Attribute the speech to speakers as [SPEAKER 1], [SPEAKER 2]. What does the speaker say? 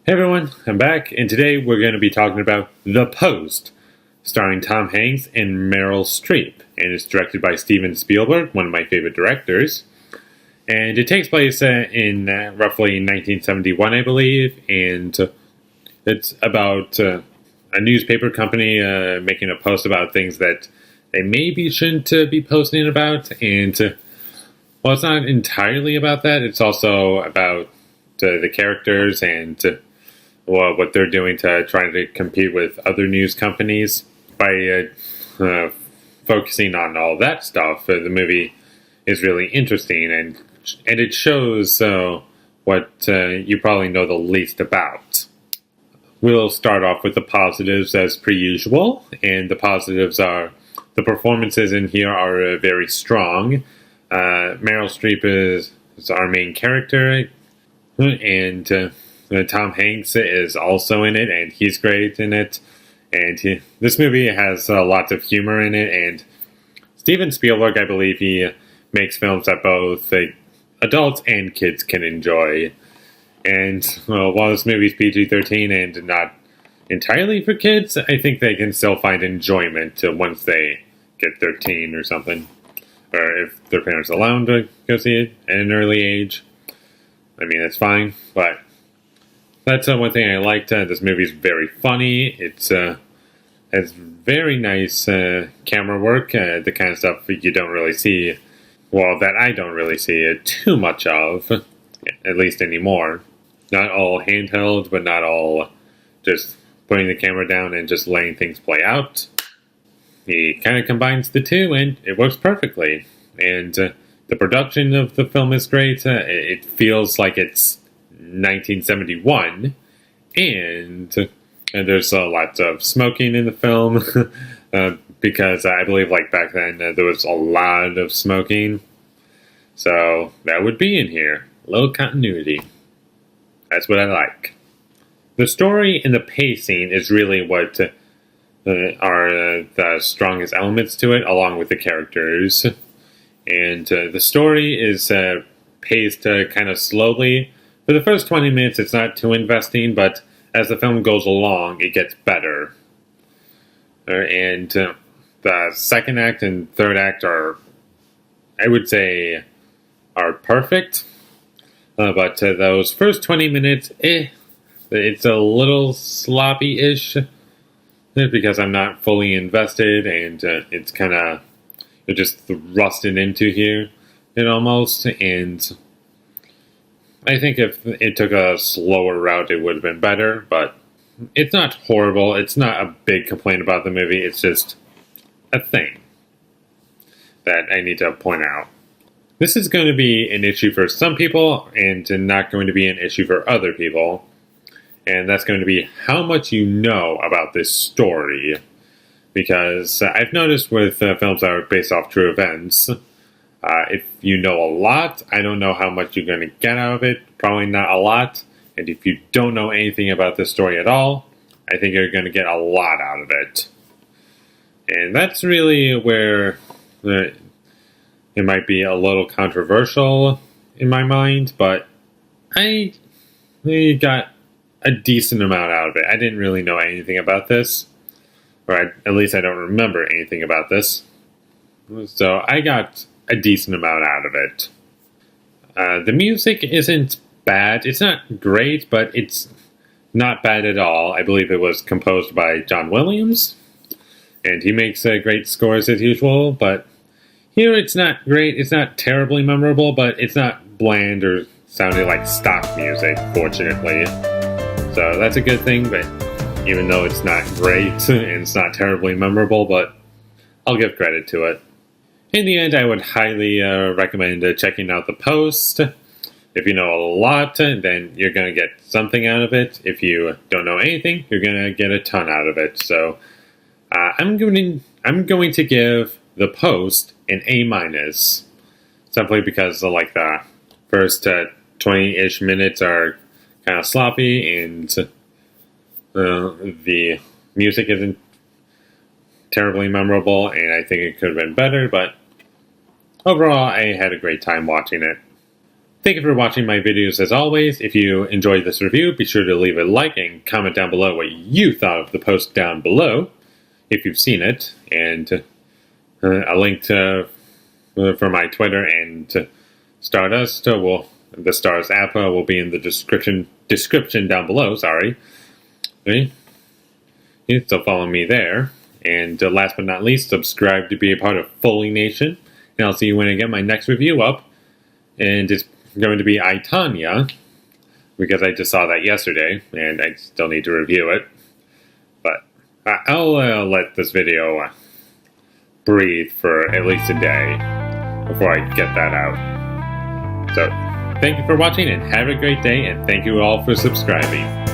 [SPEAKER 1] Hey everyone, I'm back, and today we're going to be talking about The Post, starring Tom Hanks and Meryl Streep, and it's directed by Steven Spielberg, one of my favorite directors. And it takes place in roughly 1971, I believe, and it's about a newspaper company making a post about things that they maybe shouldn't be posting about, and well, it's not entirely about that, it's also about the characters and what they're doing to try to compete with other news companies. By focusing on all that stuff, the movie is really interesting, and it shows what you probably know the least about. We'll start off with the positives as per usual, and the positives are the performances in here are very strong. Meryl Streep is our main character, and Tom Hanks is also in it, and he's great in it. And this movie has lots of humor in it, and Steven Spielberg, I believe he makes films that both adults and kids can enjoy. And while this movie is PG-13 and not entirely for kids, I think they can still find enjoyment once they get 13 or something. Or if their parents allow them to go see it at an early age. I mean, that's fine, but that's one thing I liked. This movie is very funny. It's has very nice camera work, the kind of stuff you don't really see, well, that I don't really see too much of, at least anymore. Not all handheld, but not all just putting the camera down and just letting things play out. He kind of combines the two, and it works perfectly. And the production of the film is great. It feels like it's 1971, and there's lots of smoking in the film because I believe like back then there was a lot of smoking, so that would be in here. A little continuity. That's what I like. The story and the pacing is really what are the strongest elements to it, along with the characters. And the story is paced kind of slowly. For the first 20 minutes, it's not too investing, but as the film goes along, it gets better. And the second act and third act are, I would say, are perfect. But those first 20 minutes, it's a little sloppy-ish, because I'm not fully invested, and it's kind of just rusted into here, almost, and I think if it took a slower route, it would have been better, but it's not horrible. It's not a big complaint about the movie. It's just a thing that I need to point out. This is going to be an issue for some people and not going to be an issue for other people, and that's going to be how much you know about this story, because I've noticed with films that are based off true events, if you know a lot, I don't know how much you're going to get out of it. Probably not a lot. And if you don't know anything about this story at all, I think you're going to get a lot out of it. And that's really where it might be a little controversial in my mind, but I got a decent amount out of it. I didn't really know anything about this, or at least I don't remember anything about this. So I got a decent amount out of it. The music isn't bad. It's not great, but it's not bad at all. I believe it was composed by John Williams, and he makes great scores as usual, but here it's not great. It's not terribly memorable, but it's not bland or sounding like stock music, fortunately. So that's a good thing, but even though it's not great and it's not terribly memorable, but I'll give credit to it. In the end, I would highly recommend checking out The Post. If you know a lot, then you're going to get something out of it. If you don't know anything, you're going to get a ton out of it. So I'm going to give The Post an A-, simply because like the first 20-ish minutes are kind of sloppy, and the music isn't terribly memorable, and I think it could have been better, but overall, I had a great time watching it. Thank you for watching my videos as always. If you enjoyed this review, be sure to leave a like and comment down below what you thought of the post down below, if you've seen it, and a link to for my Twitter and Stardust, the Stars app will be in the description down below, sorry. Okay. So follow me there. And last but not least, subscribe to be a part of Foley Nation. And I'll see you when I get my next review up. And it's going to be I, Tonya, because I just saw that yesterday, and I still need to review it. But I'll let this video breathe for at least a day before I get that out. So, thank you for watching, and have a great day, and thank you all for subscribing.